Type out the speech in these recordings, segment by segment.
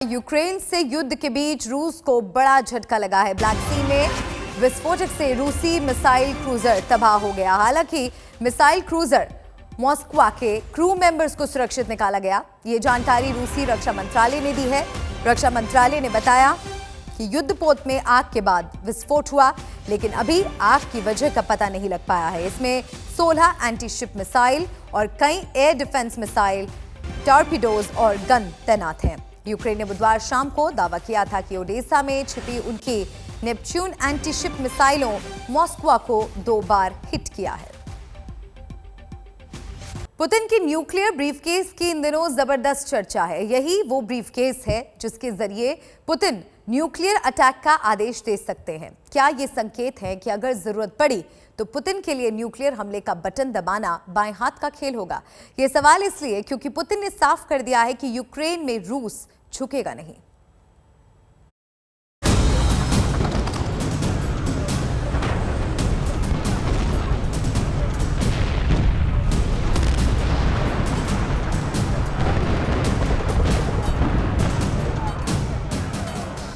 Ukraine से युद्ध के बीच रूस को बड़ा झटका लगा है। ब्लैक सी में विस्फोटक से रूसी मिसाइल क्रूजर तबाह हो गया। हालांकि मिसाइल क्रूजर मॉस्को के क्रू मेंबर्स को सुरक्षित निकाला गया। ये जानकारी रूसी रक्षा मंत्रालय ने दी है। रक्षा मंत्रालय ने बताया कि युद्धपोत में आग के बाद विस्फोट हुआ, लेकिन अभी आग की वजह का पता नहीं लग पाया है। इसमें 16 एंटी शिप मिसाइल और कई एयर डिफेंस मिसाइल, टॉर्पीडोज और गन तैनात हैं। यूक्रेन ने बुधवार शाम को दावा किया था कि ओडेसा में छिपी उनकी नेपच्यून एंटी शिप मिसाइलों मॉस्को को 2 बार हिट किया है। पुतिन की न्यूक्लियर ब्रीफकेस की इन दिनों जबरदस्त चर्चा है। यही वो ब्रीफकेस है जिसके जरिए पुतिन न्यूक्लियर अटैक का आदेश दे सकते हैं। क्या ये संकेत है कि अगर जरूरत पड़ी तो पुतिन के लिए न्यूक्लियर हमले का बटन दबाना बाएं हाथ का खेल होगा? ये सवाल इसलिए क्योंकि पुतिन ने साफ कर दिया है कि यूक्रेन में रूस झुकेगा नहीं।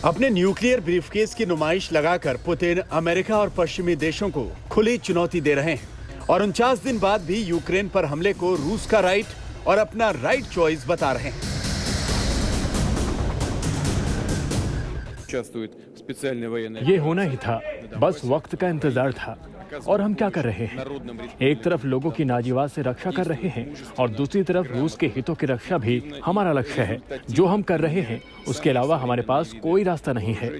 अपने न्यूक्लियर ब्रीफकेस की नुमाइश लगाकर पुतिन अमेरिका और पश्चिमी देशों को खुली चुनौती दे रहे हैं और 49 दिन बाद भी यूक्रेन पर हमले को रूस का राइट और अपना राइट चॉइस बता रहे हैं। ये होना ही था, बस वक्त का इंतजार था। और हम क्या कर रहे हैं? एक तरफ लोगों की नाजीवाद से रक्षा कर रहे हैं और दूसरी तरफ रूस के हितों की रक्षा भी हमारा लक्ष्य है। जो हम कर रहे हैं उसके अलावा हमारे पास कोई रास्ता नहीं है।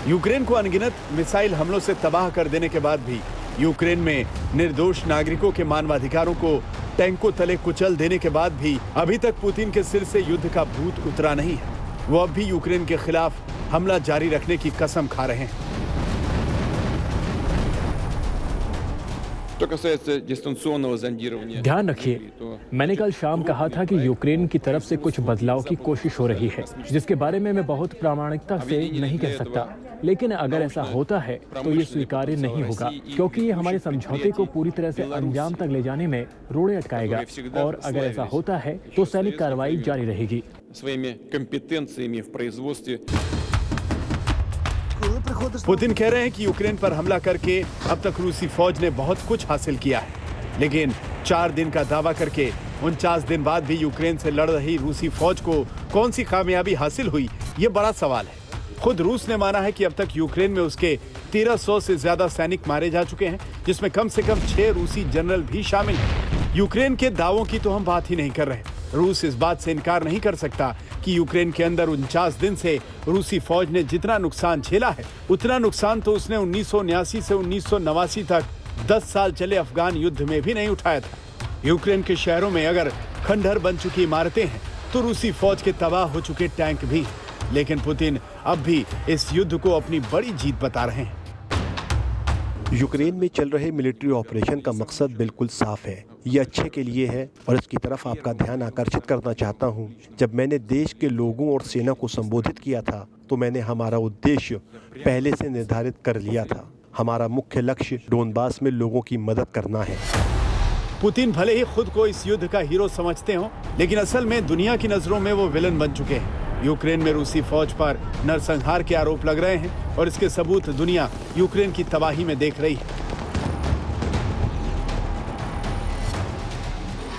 यूक्रेन को अनगिनत मिसाइल हमलों से तबाह कर देने के बाद भी यूक्रेन में निर्दोष नागरिकों के मानवाधिकारों को टैंकों तले कुचल देने के बाद भी अभी तक पुतिन के सिर से युद्ध का भूत उतरा नहीं है। वो अब भी यूक्रेन के खिलाफ हमला जारी रखने की कसम खा रहे हैं। ध्यान रखिए, मैंने कल शाम कहा था कि यूक्रेन की तरफ से कुछ बदलाव की कोशिश हो रही है, जिसके बारे में मैं बहुत प्रामाणिकता से नहीं कह सकता। लेकिन अगर ऐसा होता है तो ये स्वीकार्य नहीं होगा, क्योंकि ये हमारे समझौते को पूरी तरह से अंजाम तक ले जाने में रोड़े अटकाएगा। और अगर ऐसा होता है तो सैनिक कार्रवाई जारी रहेगी। पुतिन कह रहे हैं कि यूक्रेन पर हमला करके अब तक रूसी फौज ने बहुत कुछ हासिल किया है, लेकिन 4 दिन का दावा करके 49 दिन बाद भी यूक्रेन से लड़ रही रूसी फौज को कौन सी कामयाबी हासिल हुई, ये बड़ा सवाल है। खुद रूस ने माना है कि अब तक यूक्रेन में उसके 1300 से ज्यादा सैनिक मारे जा चुके हैं, जिसमें कम से कम 6 रूसी जनरल भी शामिल हैं। यूक्रेन के दावों की तो हम बात ही नहीं कर रहे। रूस इस बात से इनकार नहीं कर सकता कि यूक्रेन के अंदर 49 दिन से रूसी फौज ने जितना नुकसान झेला है, उतना नुकसान तो उसने 1979 से 1989 तक 10 साल चले अफगान युद्ध में भी नहीं उठाया था। यूक्रेन के शहरों में अगर खंडहर बन चुकी इमारतें हैं तो रूसी फौज के तबाह हो चुके टैंक भी। लेकिन पुतिन अब भी इस युद्ध को अपनी बड़ी जीत बता रहे हैं। यूक्रेन में चल रहे मिलिट्री ऑपरेशन का मकसद बिल्कुल साफ है। ये अच्छे के लिए है और इसकी तरफ आपका ध्यान आकर्षित करना चाहता हूँ। जब मैंने देश के लोगों और सेना को संबोधित किया था तो मैंने हमारा उद्देश्य पहले से निर्धारित कर लिया था। हमारा मुख्य लक्ष्य डोनबास में लोगों की मदद करना है। पुतिन भले ही खुद को इस युद्ध का हीरो समझते हों, लेकिन असल में दुनिया की नजरों में वो विलन बन चुके हैं। यूक्रेन में रूसी फौज पर नरसंहार के आरोप लग रहे हैं और इसके सबूत दुनिया यूक्रेन की तबाही में देख रही है।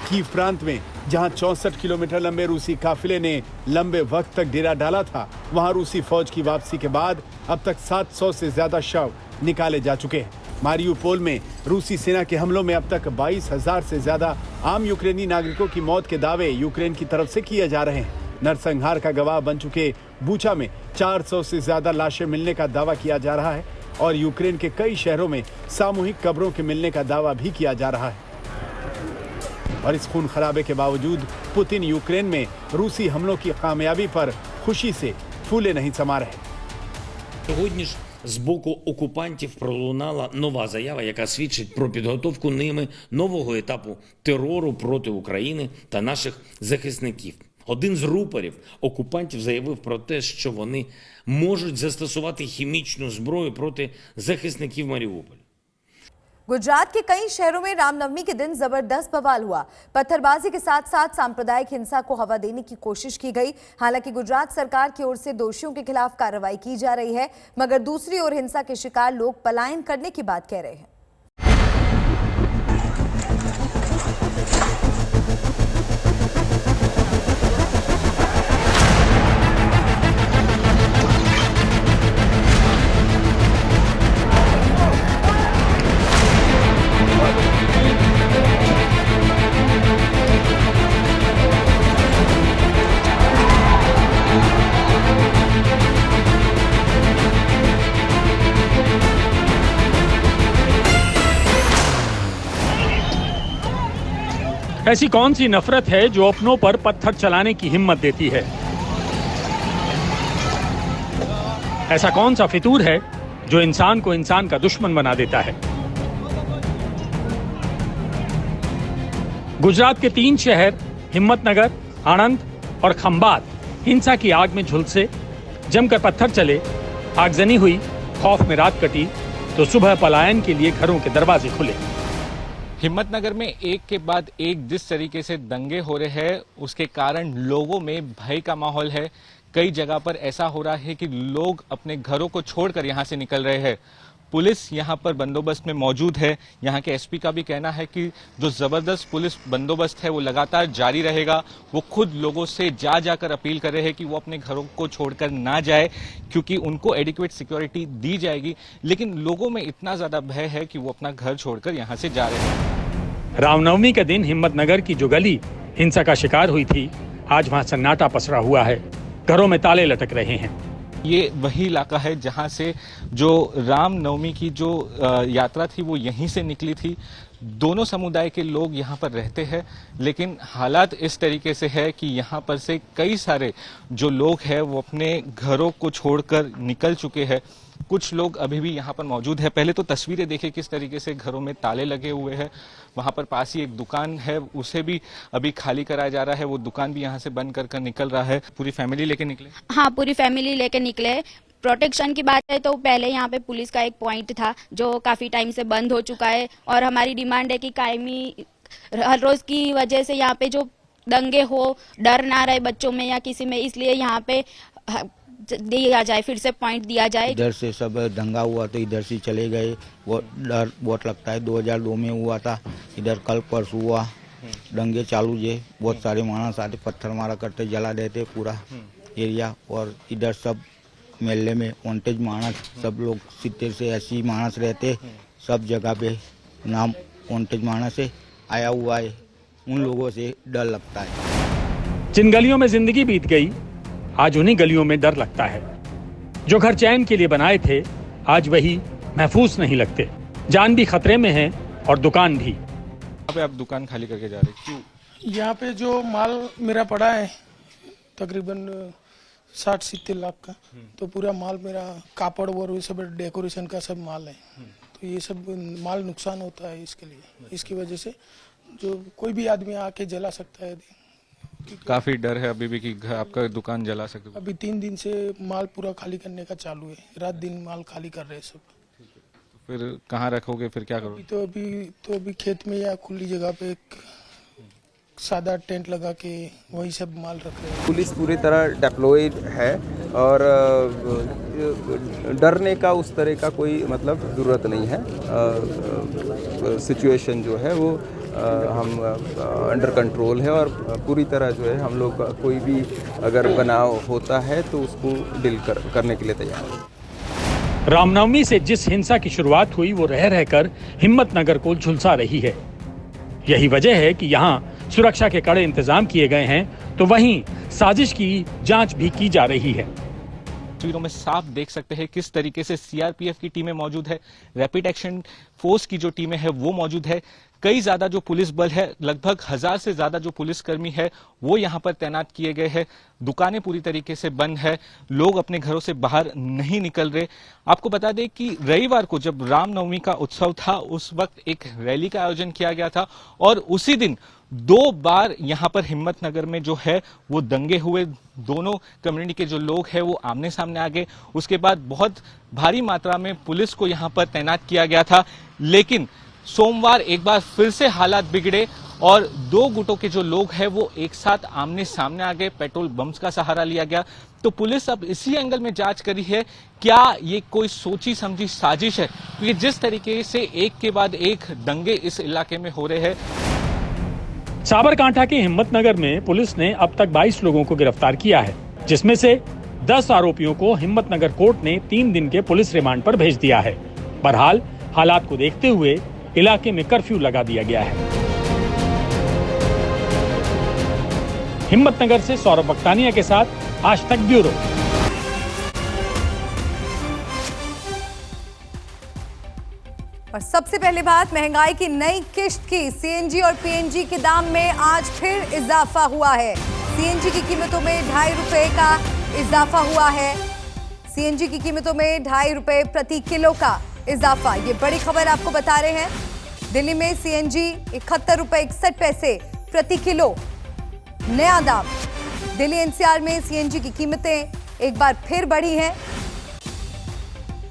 कीव प्रांत में जहां 64 किलोमीटर लंबे रूसी काफिले ने लंबे वक्त तक डेरा डाला था, वहां रूसी फौज की वापसी के बाद अब तक 700 से ज्यादा शव निकाले जा चुके हैं। मारियुपोल में रूसी सेना के हमलों में अब तक 22,000 से ज्यादा आम यूक्रेनी नागरिकों की मौत के दावे यूक्रेन की तरफ से किए जा रहे हैं। नरसंहार का गवाह बन चुके बूचा में 400 से ज्यादा लाशें मिलने का दावा किया जा रहा है और यूक्रेन के कई शहरों में सामूहिक कब्रों के मिलने का दावा भी किया जा रहा है। और इस खून खराबे के बावजूद पुतिन यूक्रेन में रूसी हमलों की कामयाबी पर खुशी से फूले नहीं समा रहे। Сьогодні ж з боку окупантів пролунала нова заява, яка свідчить про підготовку ними нового етапу терору проти України та наших захисників. Один з рупорів окупантів заявив про те, що вони можуть застосувати хімічну зброю проти захисників Маріуполя. गुजरात के कई शहरों में रामनवमी के दिन जबरदस्त बवाल हुआ। पत्थरबाजी के साथ साथ सांप्रदायिक हिंसा को हवा देने की कोशिश की गई। हालांकि गुजरात सरकार की ओर से दोषियों के खिलाफ कार्रवाई की जा रही है, मगर दूसरी ओर हिंसा के शिकार लोग पलायन करने की बात कह रहे हैं। ऐसी कौन सी नफरत है जो अपनों पर पत्थर चलाने की हिम्मत देती है? ऐसा कौन सा फितूर है जो इंसान को इंसान का दुश्मन बना देता है? गुजरात के 3 शहर हिम्मतनगर, आणंद और खंभात हिंसा की आग में झुलसे। जमकर पत्थर चले, आगजनी हुई, खौफ में रात कटी तो सुबह पलायन के लिए घरों के दरवाजे खुले। हिम्मतनगर में एक के बाद एक जिस तरीके से दंगे हो रहे हैं उसके कारण लोगों में भय का माहौल है। कई जगह पर ऐसा हो रहा है कि लोग अपने घरों को छोड़कर यहां से निकल रहे हैं। पुलिस यहां पर बंदोबस्त में मौजूद है। यहां के एसपी का भी कहना है कि जो जबरदस्त पुलिस बंदोबस्त है वो लगातार जारी रहेगा। वो खुद लोगों से जाकर अपील कर रहे हैं कि वो अपने घरों को छोड़कर ना जाए, क्योंकि उनको एडिक्वेट सिक्योरिटी दी जाएगी। लेकिन लोगों में इतना ज्यादा भय है कि वो अपना घर छोड़कर यहां से जा रहे हैं। रामनवमी के दिन हिम्मतनगर की जो गली हिंसा का शिकार हुई थी, आज वहां सन्नाटा पसरा हुआ है। घरों में ताले लटक रहे हैं। ये वही इलाका है जहां से जो रामनवमी की जो यात्रा थी वो यहीं से निकली थी। दोनों समुदाय के लोग यहां पर रहते हैं, लेकिन हालात इस तरीके से है कि यहां पर से कई सारे जो लोग हैं वो अपने घरों को छोड़कर निकल चुके हैं। कुछ लोग अभी भी यहां पर मौजूद है। पहले तो तस्वीरें देखिए किस तरीके से घरों में ताले लगे हुए हैं। वहां पर पास ही एक दुकान है, उसे भी अभी खाली कराया जा रहा है। वो दुकान भी यहां से बंद कर निकल रहा है। पूरी फैमिली लेके निकले? हाँ, पूरी फैमिली लेके निकले। प्रोटेक्शन की बात है तो पहले यहाँ पे पुलिस का एक पॉइंट था जो काफी टाइम से बंद हो चुका है, और हमारी डिमांड है कि कायमी हर रोज की वजह से यहाँ पे जो दंगे हो, डर ना रहे बच्चों में या किसी में, इसलिए यहाँ पे दिया जाए, फिर से पॉइंट दिया जाए। इधर से सब दंगा हुआ तो इधर से चले गए। वो डर बहुत लगता है। 2002 में हुआ था, इधर कल परसों हुआ। दंगे चालू जे, बहुत सारे मानस आते, पत्थर मारा करते, जला देते पूरा एरिया। और इधर सब मेले में वांटेज मानस, सब लोग 70 से 80 मानस रहते। सब जगह पे नाम वांटेज मानस से आया हुआ है। उन लोगों से डर लगता है। जिन गलियों में जिंदगी बीत गई, आज उन्हीं गलियों में डर लगता है। जो घर चैन के लिए बनाए थे, आज वही महफूज नहीं लगते। जान भी खतरे में है और दुकान भी। यहाँ पे आप दुकान खाली करके जा रहे हैं, क्यों? यहाँ पे जो माल मेरा पड़ा है तकरीबन 60-70 लाख का, तो पूरा माल मेरा कापड़ और सब डेकोरेशन का सब माल है। तो ये सब माल नुकसान होता है इसके लिए। इसकी वजह से जो कोई भी आदमी आके जला सकता है। काफी डर है अभी भी कि आपका दुकान जला सकते? अभी 3 दिन से माल पूरा खाली करने का चालू है। रात दिन माल खाली कर रहे हैं सब। फिर कहाँ रखोगे, फिर क्या करोगे? तो अभी खेत में या खुली जगह पे एक सादा टेंट लगा के वही सब माल रख रहे हैं। पुलिस पूरी तरह डिप्लॉयड है और डरने का उस तरह का कोई मतलब ज़रूरत नहीं है। सिचुएशन जो है वो हम अंडर कंट्रोल है और पूरी तरह जो है हम लोग कोई भी अगर बनाव होता है तो उसको डील करने के लिए तैयार है। रामनवमी से जिस हिंसा की शुरुआत हुई वो रह रहकर हिम्मतनगर को झुलसा रही है। यही वजह है कि यहाँ सुरक्षा के कड़े इंतजाम किए गए हैं, तो वहीं साजिश की जांच भी की जा रही है। तस्वीरों में साफ देख सकते हैं किस तरीके से सीआरपीएफ की टीमें मौजूद है, रैपिड एक्शन फोर्स की जो टीमें हैं वो मौजूद है। कई ज्यादा जो पुलिस बल है, लगभग 1000 से ज्यादा जो पुलिसकर्मी है वो यहाँ पर तैनात किए गए हैं। दुकानें पूरी तरीके से बंद है, लोग अपने घरों से बाहर नहीं निकल रहे। आपको बता दें कि रविवार को जब रामनवमी का उत्सव था उस वक्त एक रैली का आयोजन किया गया था और उसी दिन 2 बार यहाँ पर हिम्मतनगर में जो है वो दंगे हुए। दोनों कम्युनिटी के जो लोग हैं वो आमने सामने आ गए। उसके बाद बहुत भारी मात्रा में पुलिस को यहाँ पर तैनात किया गया था, लेकिन सोमवार एक बार फिर से हालात बिगड़े और दो गुटों के जो लोग हैं वो एक साथ आमने सामने आ गए। पेट्रोल बम्स का सहारा लिया गया। तो पुलिस अब इसी एंगल में जांच करी है, क्या ये कोई सोची समझी साजिश है? क्योंकि जिस तरीके से एक के बाद एक दंगे इस इलाके में हो रहे हैं। साबरकांठा के हिम्मतनगर में पुलिस ने अब तक 22 लोगों को गिरफ्तार किया है, जिसमें से 10 आरोपियों को हिम्मतनगर कोर्ट ने 3 दिन के पुलिस रिमांड पर भेज दिया है। बहरहाल हालात को देखते हुए इलाके में कर्फ्यू लगा दिया गया है। हिम्मतनगर से सौरभ बख्तानिया के साथ आज तक ब्यूरो। और सबसे पहले बात महंगाई की नई किश्त की। सीएनजी और पीएनजी के दाम में आज फिर इजाफा हुआ है। सीएनजी की कीमतों में 2.5 रुपए का इजाफा हुआ है। सीएनजी की कीमतों में 2.5 रुपए प्रति किलो का इजाफा। ये बड़ी खबर आपको बता रहे हैं। दिल्ली में सीएनजी 71 रुपए 61 पैसे प्रति किलो नया दाम। दिल्ली एनसीआर में सीएनजी की कीमतें एक बार फिर बढ़ी हैं।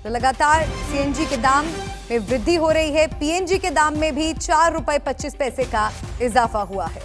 तो लगातार सीएनजी के दाम में वृद्धि हो रही है। पीएनजी के दाम में भी 4 रुपए 25 पैसे का इजाफा हुआ है।